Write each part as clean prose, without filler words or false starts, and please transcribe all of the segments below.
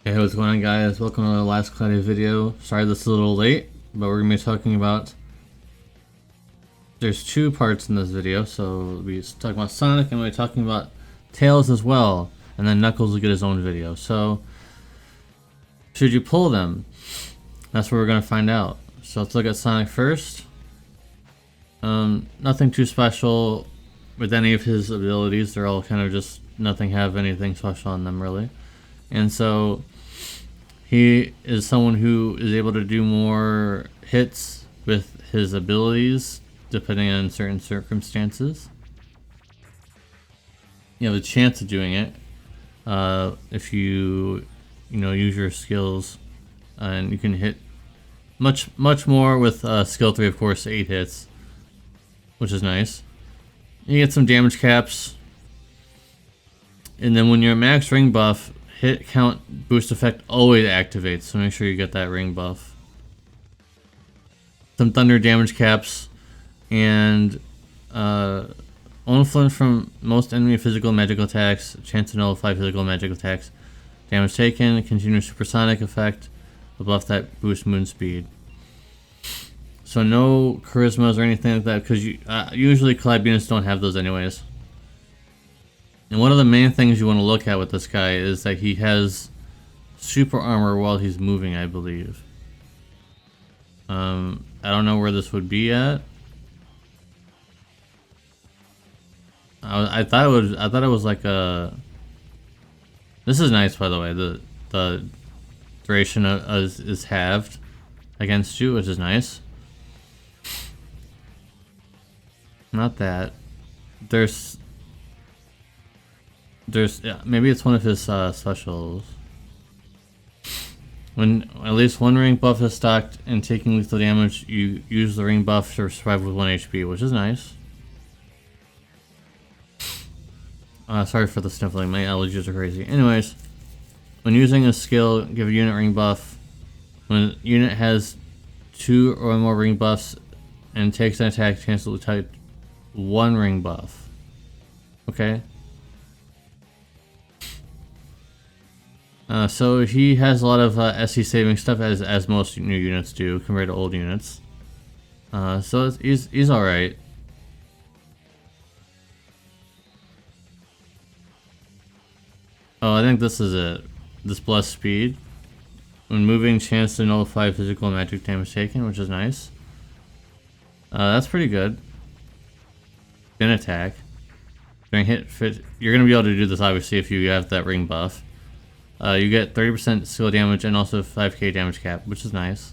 Hey, what's going on, guys? Welcome to the last Cloudia video. Sorry this is a little late, but we're going to be talking about... There's two parts in this video, so we'll be talking about Sonic and we'll be talking about Tails as well. And then Knuckles will get his own video. So, should you pull them? That's what we're going to find out. So let's look at Sonic first. Nothing too special with any of his abilities. They're all kind of just... Nothing have anything special on them, really. And so he is someone who is able to do more hits with his abilities depending on certain circumstances. You have a chance of doing it if you use your skills, and you can hit much more with skill 3, of course, 8 hits, which is nice. You get some damage caps, and then when you're max ring buff, hit count boost effect always activates, so make sure you get that ring buff. Some thunder damage caps, and influence from most enemy physical and magical attacks, chance to nullify physical and magical attacks, damage taken, continuous supersonic effect, a buff that boosts moon speed. So no charismas or anything like that, because usually Collab units don't have those anyways. And one of the main things you want to look at with this guy is that he has super armor while he's moving, I believe. I don't know where this would be at. I thought it was like a... This is nice, by the way. The duration is halved against you, which is nice. Not that. Yeah, maybe it's one of his specials. When at least one ring buff is stocked and taking lethal damage, you use the ring buff to survive with 1 HP, which is nice. Sorry for the sniffling, my allergies are crazy. Anyways, when using a skill, give a unit ring buff. When a unit has 2 or more ring buffs and takes an attack, cancel the type 1 ring buff. Okay. So he has a lot of SC saving stuff, as most new units do compared to old units. So he's all right. Oh, I think this is it. This blessed speed. When moving, chance to nullify physical and magic damage taken, which is nice. That's pretty good. Spin attack. During hit fit, you're gonna be able to do this obviously if you have that ring buff. You get 30% skill damage and also 5k damage cap, which is nice.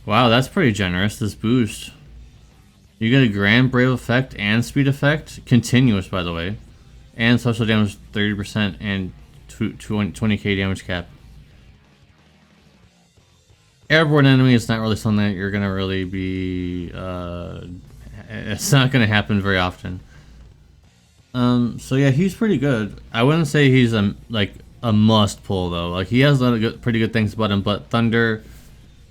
Wow, that's pretty generous, this boost. You get a grand brave effect and speed effect, continuous by the way, and special damage 30% and 20k damage cap. Airborne enemy is not really something that you're gonna really be... it's not gonna happen very often. So yeah, he's pretty good. I wouldn't say he's like a must pull though. Like he has a lot of pretty good things about him, but Thunder's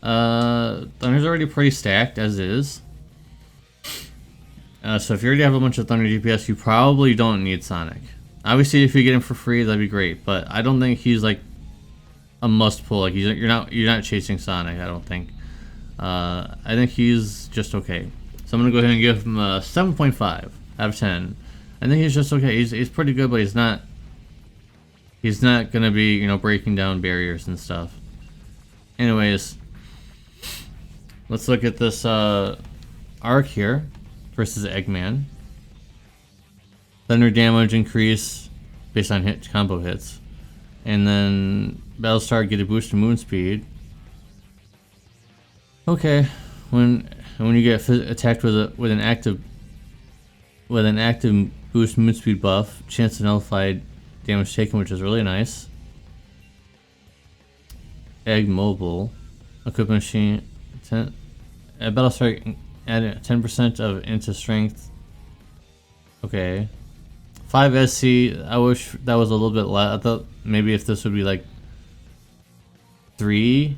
already pretty stacked as is. So if you already have a bunch of Thunder DPS, you probably don't need Sonic. Obviously, if you get him for free, that'd be great. But I don't think he's like a must pull. Like you're not chasing Sonic. I don't think. I think he's just okay. So I'm gonna go ahead and give him a 7.5 out of 10. I think he's just okay. He's pretty good, but he's not gonna be, breaking down barriers and stuff. Anyways, let's look at this arc here versus Eggman. Thunder damage increase based on combo hits, and then Battlestar get a boost in moon speed. Okay, when you get attacked with an active boost moon speed buff, chance to nullify damage taken, which is really nice. Egg mobile, equipment machine, Battlestar add 10% of into strength. Okay, 5 SC. I wish that was a little bit less. I thought maybe if this would be like 2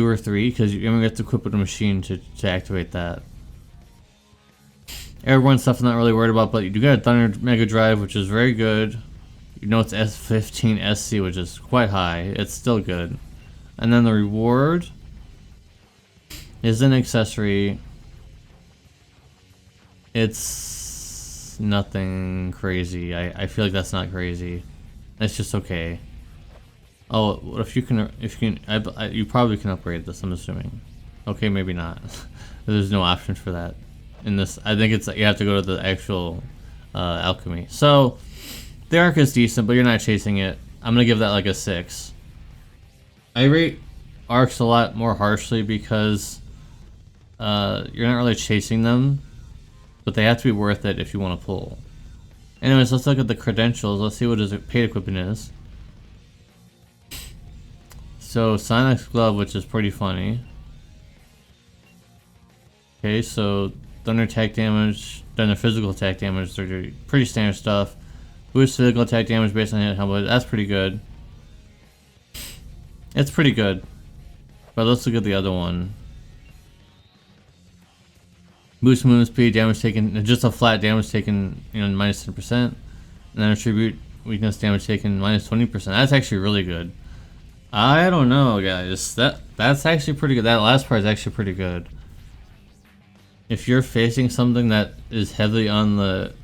or 3, because you're gonna have to equip with a machine to activate that. Airborne stuff I'm not really worried about, but you do got a Thunder Mega Drive, which is very good. You know it's S15 SC, which is quite high. It's still good. And then the reward is an accessory. It's nothing crazy. I feel like that's not crazy. That's just okay. Oh, what if you can? You probably can upgrade this. I'm assuming. Okay, maybe not. There's no option for that in this. I think it's you have to go to the actual alchemy. So the arc is decent, but you're not chasing it. I'm gonna give that like a 6. I rate arcs a lot more harshly because you're not really chasing them, but they have to be worth it if you want to pull. Anyways, let's look at the credentials. Let's see what his paid equipment is. So Sonic's glove, which is pretty funny. Okay, so thunder attack damage, thunder physical attack damage, they're pretty standard stuff. Boost physical attack damage based on hit helmet, that's pretty good. It's pretty good. But let's look at the other one. Boost movement speed, damage taken, just a flat damage taken, you know, minus 10%. And then attribute weakness damage taken minus 20%. That's actually really good. I don't know, guys. That's actually pretty good. That last part is actually pretty good. If you're facing something that is heavily on the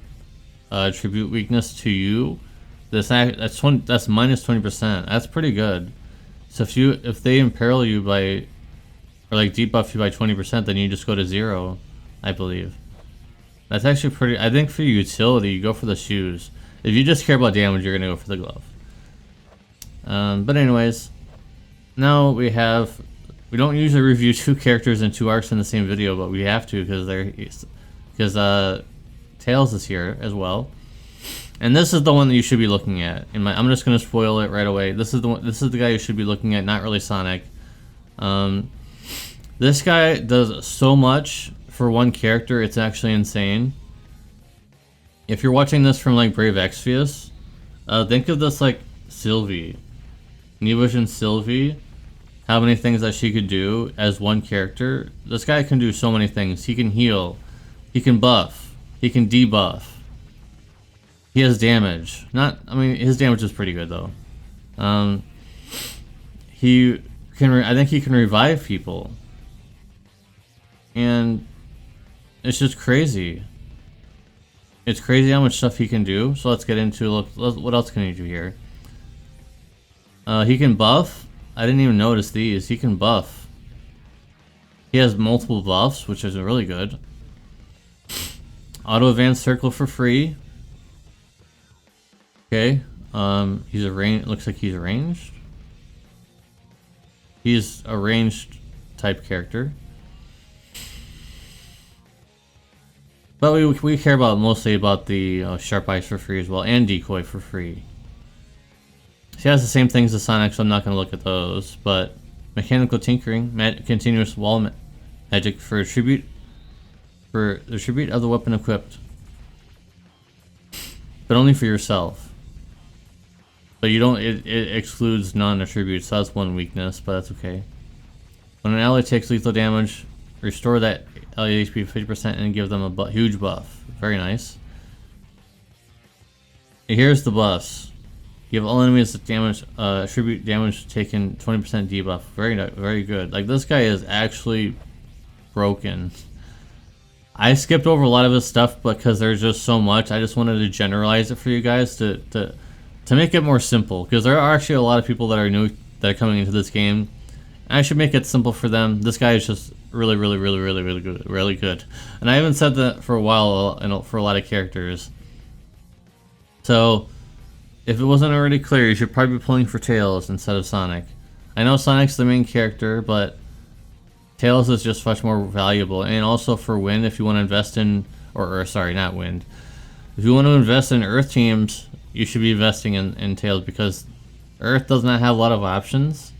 attribute weakness to you, that's minus 20%. That's pretty good. So if they imperil you by, or like debuff you by 20%, then you just go to 0, I believe. That's actually pretty. I think for utility, you go for the shoes. If you just care about damage, you're gonna go for the glove. But anyways, now we don't usually review 2 characters and 2 arcs in the same video, but we have to because Tails is here as well. And this is the one that you should be looking at. I'm just gonna spoil it right away. This is the guy you should be looking at, not really Sonic. This guy does so much for one character, it's actually insane. If you're watching this from like Brave Exvius, think of this like Sylvie. Nevision Sylvie, how many things that she could do as one character. This guy can do so many things. He can heal, he can buff, he can debuff. He has damage. His damage is pretty good though. I think he can revive people. And it's just crazy. It's crazy how much stuff he can do. So let's get into what else can he do here. He can buff. I didn't even notice these. He can buff. He has multiple buffs, which is really good. Auto advance circle for free. Okay. He's looks like he's ranged. He's a ranged type character. But we care mostly about the sharp eyes for free as well, and decoy for free. She has the same things as Sonic, so I'm not going to look at those. But mechanical tinkering, continuous wall magic for the tribute of the weapon equipped, but only for yourself. But you don't. It excludes non-attributes, so that's one weakness, but that's okay. When an ally takes lethal damage, restore that ally HP 50% and give them a huge buff. Very nice. Here's the buffs. Give all enemies damage, attribute damage taken 20% debuff. Very good. Like, this guy is actually broken. I skipped over a lot of his stuff because there's just so much. I just wanted to generalize it for you guys to make it more simple, because there are actually a lot of people that are new that are coming into this game. I should make it simple for them. This guy is just really good. And I haven't said that for a while for a lot of characters. So if it wasn't already clear, you should probably be pulling for Tails instead of Sonic. I know Sonic's the main character, but Tails is just much more valuable. And also for Wind, if you want to invest in, or sorry, not Wind. If you want to invest in Earth teams, you should be investing in Tails, because Earth does not have a lot of options.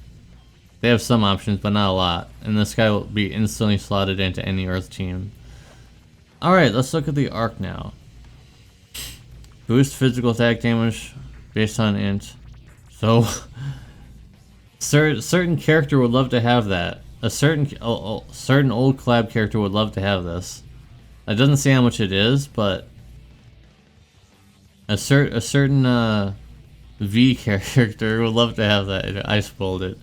They have some options, but not a lot. And this guy will be instantly slotted into any Earth team. Alright, let's look at the arc now. Boost physical attack damage based on int. So, certain character would love to have that. A certain old Collab character would love to have this. It doesn't say how much it is, but a certain V character. Would love to have that. I spoiled it.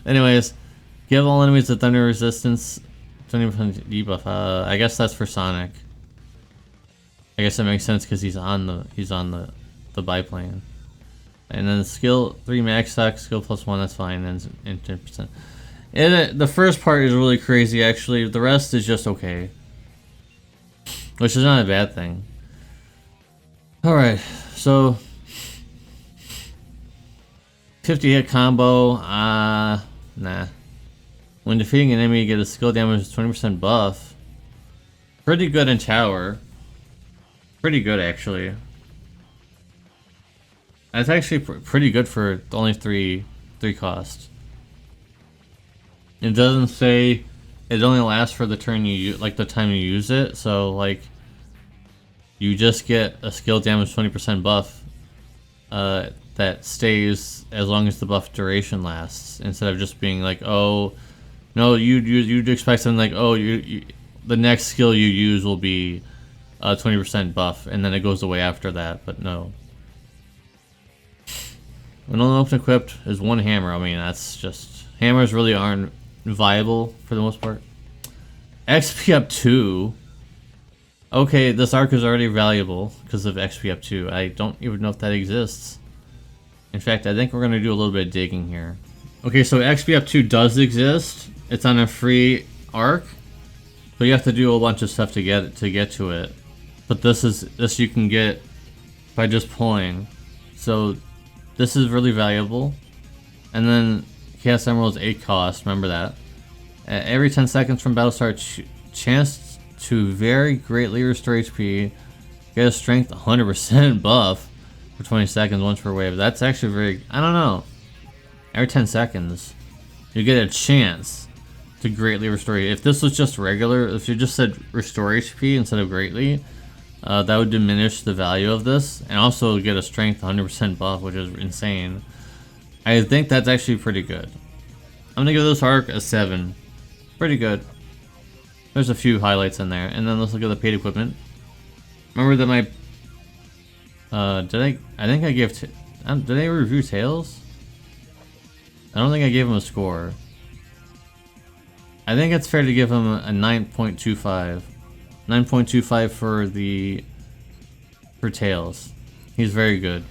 Anyways, give all enemies a thunder resistance. 20% debuff. I guess that's for Sonic. I guess that makes sense because he's on the biplane. And then skill 3 max attack, skill +1. That's fine. And 10%. And the first part is really crazy. Actually, the rest is just okay, which is not a bad thing. All right, so 50 hit combo. Nah. When defeating an enemy, you get a skill damage 20% buff. Pretty good in tower. Pretty good actually. That's actually pretty good for only three costs. It doesn't say it only lasts for the turn you use, like the time you use it. So like, you just get a skill damage 20% buff that stays as long as the buff duration lasts, instead of just being like, oh no, you'd expect something like, oh, the next skill you use will be 20% buff, and then it goes away after that. But no. When only open equipped is one hammer. I mean, that's just, hammers really aren't viable for the most part. XP up 2. Okay, this arc is already valuable because of XP up 2. I don't even know if that exists. In fact, I think we're gonna do a little bit of digging here. Okay, so XP up 2 does exist. It's on a free arc, but you have to do a bunch of stuff to get to it. But this you can get by just pulling. So this is really valuable. And then Chaos Emerald is 8 cost. Remember that. Every 10 seconds from battle start, chance to very greatly restore HP. Get a strength 100% buff for 20 seconds once per wave. That's actually very, I don't know. Every 10 seconds, you get a chance to greatly restore you. If this was just regular, if you just said restore HP instead of greatly, that would diminish the value of this, and also get a strength 100% buff, which is insane. I think that's actually pretty good. I'm gonna give this arc a 7. Pretty good. There's a few highlights in there. And then let's look at the paid equipment. Remember that my I think I gave did I review Tails? I don't think I gave him a score. I think it's fair to give him a 9.25. 9.25 for Tails. He's very good.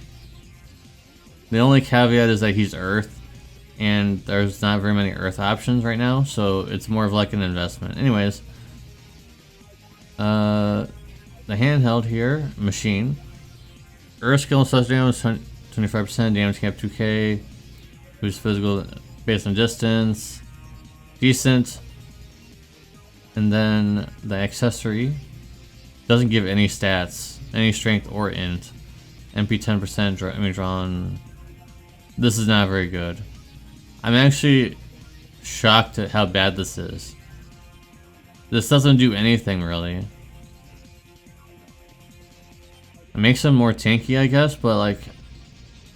The only caveat is that he's Earth, and there's not very many Earth options right now, so it's more of like an investment. Anyways, the handheld here, machine. Earth skill and such damage 25%, damage cap 2k, boost physical based on distance, decent. And then the accessory doesn't give any stats, any strength or int. MP 10% drawn. This is not very good. I'm actually shocked at how bad this is. This doesn't do anything really. It makes him more tanky, I guess, but like,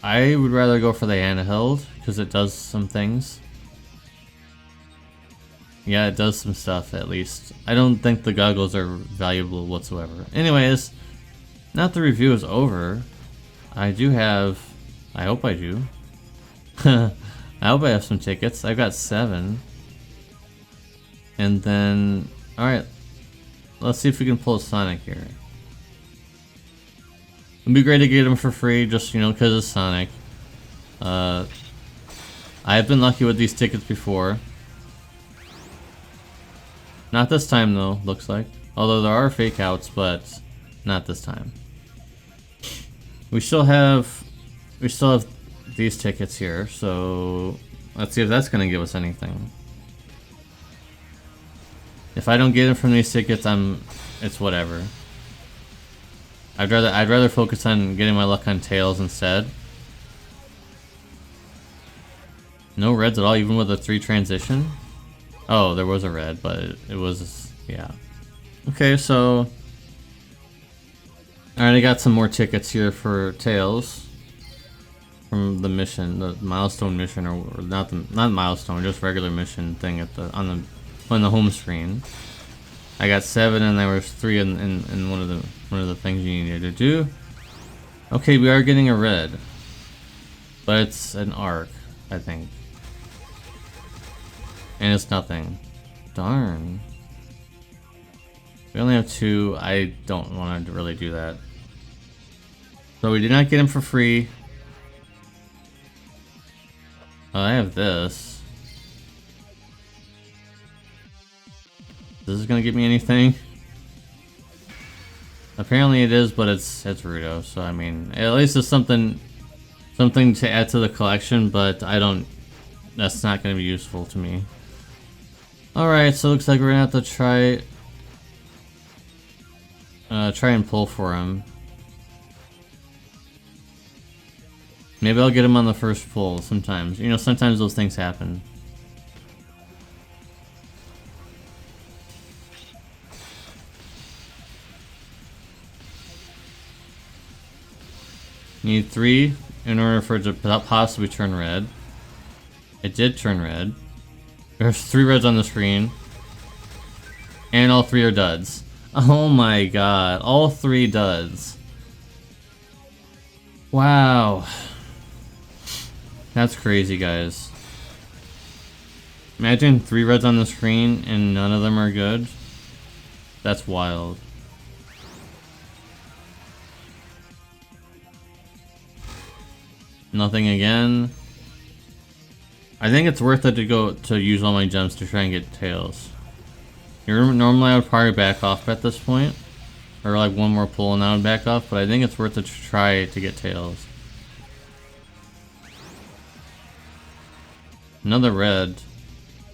I would rather go for the handheld because it does some things. Yeah, it does some stuff at least. I don't think the goggles are valuable whatsoever. Anyways, now that the review is over, I do have, I hope I do. I hope I have some tickets. I've got 7. And then, alright, let's see if we can pull a Sonic here. It'd be great to get him for free, just, you know, because it's Sonic. I've been lucky with these tickets before. Not this time though, looks like. Although there are fake outs, but not this time. We still have these tickets here, so let's see if that's gonna give us anything. If I don't get them from these tickets, it's whatever. I'd rather focus on getting my luck on Tails instead. No reds at all, even with a 3 transition. Oh, there was a red, but it was, yeah. Okay, so I already got some more tickets here for Tails from the mission, the milestone mission, or not milestone, just regular mission thing on the home screen. I got 7, and there was 3 in one of the things you needed to do. Okay, we are getting a red. But it's an arc, I think. And it's nothing. Darn. We only have 2. I don't want to really do that. So we did not get him for free. I have this. Is this gonna give me anything? Apparently it is, but it's Rudo, so I mean, at least it's something to add to the collection, but that's not gonna be useful to me. Alright, so it looks like we're gonna have to try and pull for him. Maybe I'll get him on the first pull sometimes. You know, sometimes those things happen. Need 3 in order for it to possibly turn red. It did turn red. There's 3 reds on the screen. And all 3 are duds. Oh my god, all 3 duds. Wow. That's crazy, guys. Imagine 3 reds on the screen and none of them are good. That's wild. Nothing again. I think it's worth it to use all my gems to try and get tails. Normally I would probably back off at this point. Or like one more pull and I would back off, but I think it's worth it to try to get tails. Another red.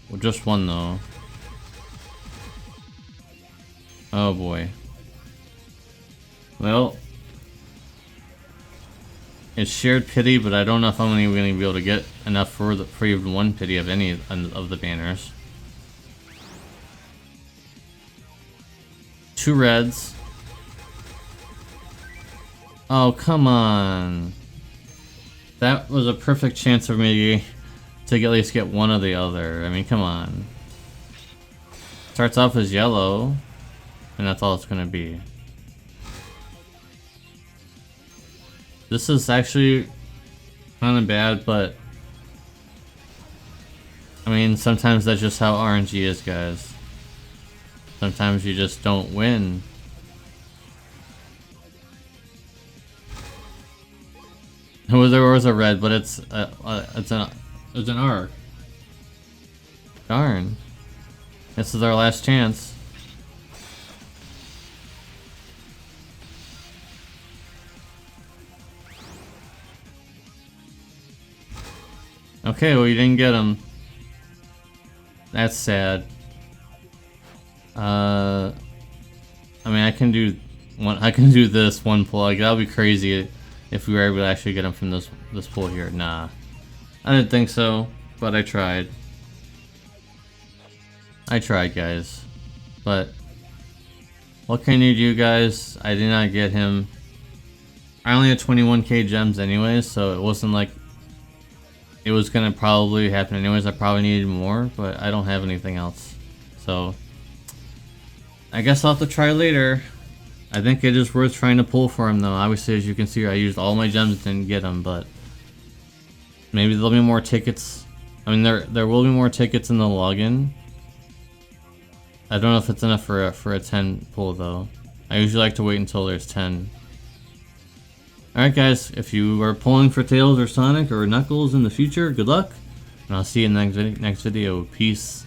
Well, just one though. Oh boy. Well, it's shared pity, but I don't know if I'm even going to be able to get enough for even one pity of any of the banners. 2 reds. Oh, come on. That was a perfect chance for me to at least get one or the other. I mean, come on. Starts off as yellow, and that's all it's going to be. This is actually kind of bad, but I mean, sometimes that's just how RNG is, guys. Sometimes you just don't win. There was a red, but it's an arc. Darn. This is our last chance. Okay, well you didn't get him. That's sad. I mean, I can do this one pull. Like, that would be crazy if we were able to actually get him from this pull here. Nah, I didn't think so, but I tried. I tried, guys. But what can you do, guys? I did not get him. I only had 21k gems anyways, so it wasn't like it was gonna probably happen anyways. I probably needed more, but I don't have anything else. So I guess I'll have to try later. I think it is worth trying to pull for him though. Obviously, as you can see, I used all my gems, didn't get him, but maybe there'll be more tickets. I mean, there will be more tickets in the login. I don't know if it's enough for a 10 pull though. I usually like to wait until there's 10. Alright guys, if you are pulling for Tails or Sonic or Knuckles in the future, good luck. And I'll see you in the next video. Peace.